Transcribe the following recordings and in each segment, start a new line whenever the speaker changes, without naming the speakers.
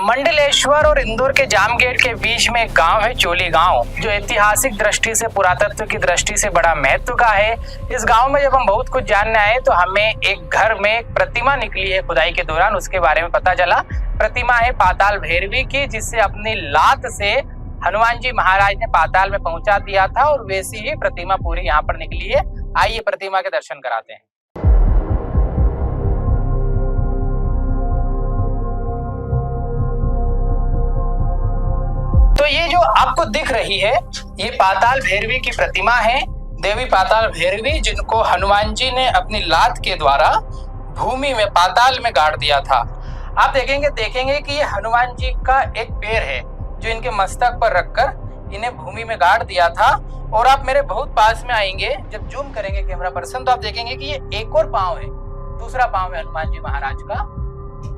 मंडलेश्वर और इंदौर के जामगेट के बीच में एक गांव है चोली गांव, जो ऐतिहासिक दृष्टि से, पुरातत्व की दृष्टि से बड़ा महत्व का है। इस गांव में जब हम बहुत कुछ जानने आए तो हमें एक घर में एक प्रतिमा निकली है खुदाई के दौरान, उसके बारे में पता चला। प्रतिमा है पाताल भैरवी की, जिसे अपनी लात से हनुमान जी महाराज ने पाताल में पहुंचा दिया था और वैसी ही प्रतिमा पूरी यहाँ पर निकली है। आइए प्रतिमा के दर्शन कराते हैं। तो ये जो आपको दिख रही है, ये पाताल भैरवी की प्रतिमा है, देवी पाताल भैरवी, जिनको हनुमान जी ने अपनी लात के द्वारा भूमि में, पाताल में गाड़ दिया था। आप देखेंगे कि ये हनुमान जी का एक पैर है जो इनके मस्तक पर रखकर इन्हें भूमि में गाड़ दिया था। और आप मेरे बहुत पास में आएंगे, जब जूम करेंगे कैमरा पर्सन, तो आप देखेंगे कि ये एक और पांव है, दूसरा पांव है हनुमान जी महाराज का,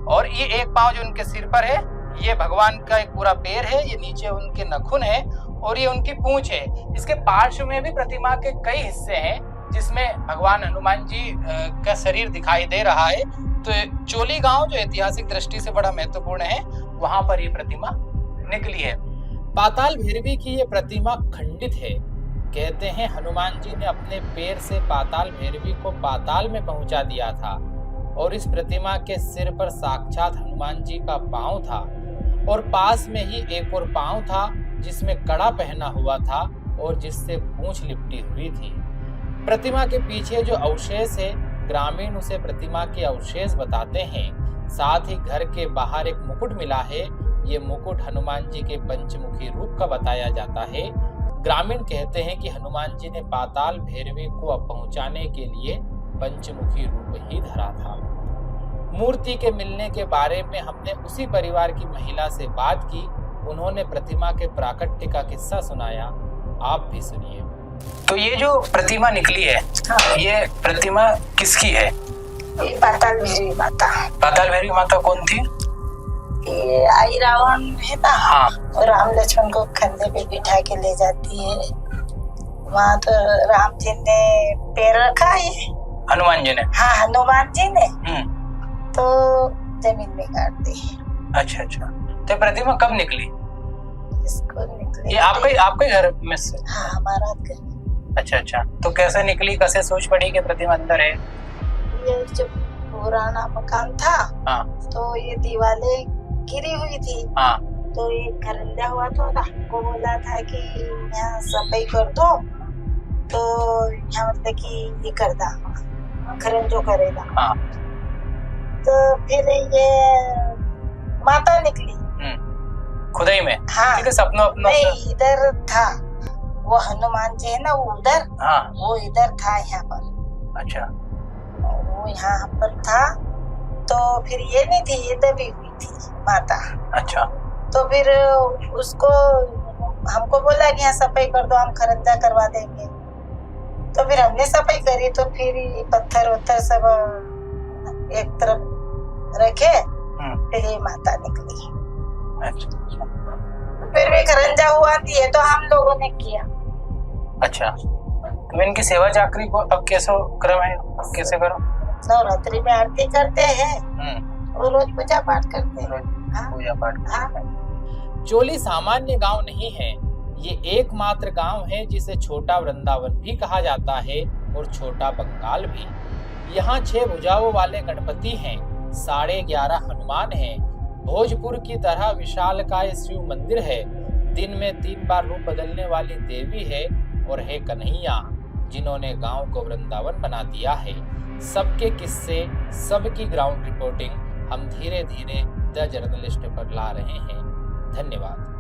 और ये एक पांव जो उनके सिर पर है ये भगवान का एक पूरा पैर है, ये नीचे उनके नखून है और ये उनकी पूंछ है। इसके पार्श्व में भी प्रतिमा के कई हिस्से हैं जिसमें भगवान हनुमान जी का शरीर दिखाई दे रहा है। तो चोली गांव जो ऐतिहासिक दृष्टि से बड़ा महत्वपूर्ण है, वहां पर ये प्रतिमा निकली है। पाताल भैरवी की ये प्रतिमा खंडित है। कहते हैं हनुमान जी ने अपने पैर से पाताल भैरवी को पाताल में पहुंचा दिया था और इस प्रतिमा के सिर पर साक्षात हनुमान जी का पांव था और पास में ही एक और पांव था जिसमें कड़ा पहना हुआ था और जिससे पूंछ लिपटी हुई थी। प्रतिमा के पीछे जो अवशेष है, ग्रामीण उसे प्रतिमा के अवशेष बताते हैं। साथ ही घर के बाहर एक मुकुट मिला है, ये मुकुट हनुमान जी के पंचमुखी रूप का बताया जाता है। ग्रामीण कहते हैं कि हनुमान जी ने पाताल भैरवी को पहुंचाने के लिए पंचमुखी रूप ही धरा था। मूर्ति के मिलने के बारे में हमने उसी परिवार की महिला से बात की, उन्होंने प्रतिमा के प्राकट्य का किस्सा सुनाया, आप भी सुनिए। तो ये जो प्रतिमा निकली है, हाँ, ये प्रतिमा किसकी है?
ये पाताल भैरवी माता।
पाताल भैरवी माता कौन थी?
ये आई रावण है ना,
हाँ,
और राम लक्ष्मण को कंधे पे बिठा के ले जाती है। वहाँ तो राम जी ने पैर रखा है,
हनुमान जी ने,
हाँ हनुमान जी ने तो जमीन में गाड़ दी।
अच्छा, तो प्रतिमा कब निकली?
इसको निकली
ये आपके घर में से?
हाँ, हमारा घर।
अच्छा, तो कैसे निकली, कैसे सोच पड़ी कि प्रतिमा अंदर है?
ये जो पुराना मकान था,
हाँ,
तो ये दीवारें गिरी हुई थी, हाँ, तो ये खरंजा हुआ था, हमको बोला था कि यहाँ सफाई कर दो, तो यहाँ मतलब कि ये कर दा, खरंजो करेगा।
हाँ,
तो फिर ये माता निकली
खुदाई में।
हाँ,
ठीक है, सपनों
नहीं, इधर था वो हनुमान जी है ना, वो उधर,
हाँ,
वो इधर था यहाँ पर।
अच्छा,
वो यहाँ पर था, तो फिर ये नहीं थी, ये दबी हुई थी माता। अच्छा, तो फिर उसको हमको बोला कि यहाँ सफाई कर दो, हम खरंजा करवा देंगे। तो फिर हमने सफाई करी, तो फिर पत्थर वत्थर सब एक तरफ रखे, फिर ये माता निकली।
अच्छा,
फिर भी खरंजा हुआ थी, तो हम लोगों ने किया।
अच्छा, तो इनकी सेवा चाकरी को अब कैसे क्रम है, अब कैसे करो?
नवरात्रि में आरती करते हैं और रोज पूजा पाठ करते हैं।
पूजा पाठ।
हाँ।
चोली सामान्य गांव नहीं है, ये एकमात्र गांव है जिसे छोटा वृंदावन भी कहा जाता है और छोटा बंगाल भी। यहाँ 6 भुजाओं वाले गणपति हैं, 11.5 हनुमान हैं, भोजपुर की तरह विशालकाय शिव मंदिर है, दिन में 3 बार रूप बदलने वाली देवी है, और है कन्हैया, जिन्होंने गांव को वृंदावन बना दिया है। सबके किस्से, सबकी ग्राउंड रिपोर्टिंग हम धीरे धीरे द जर्नलिस्ट पर ला रहे हैं। धन्यवाद।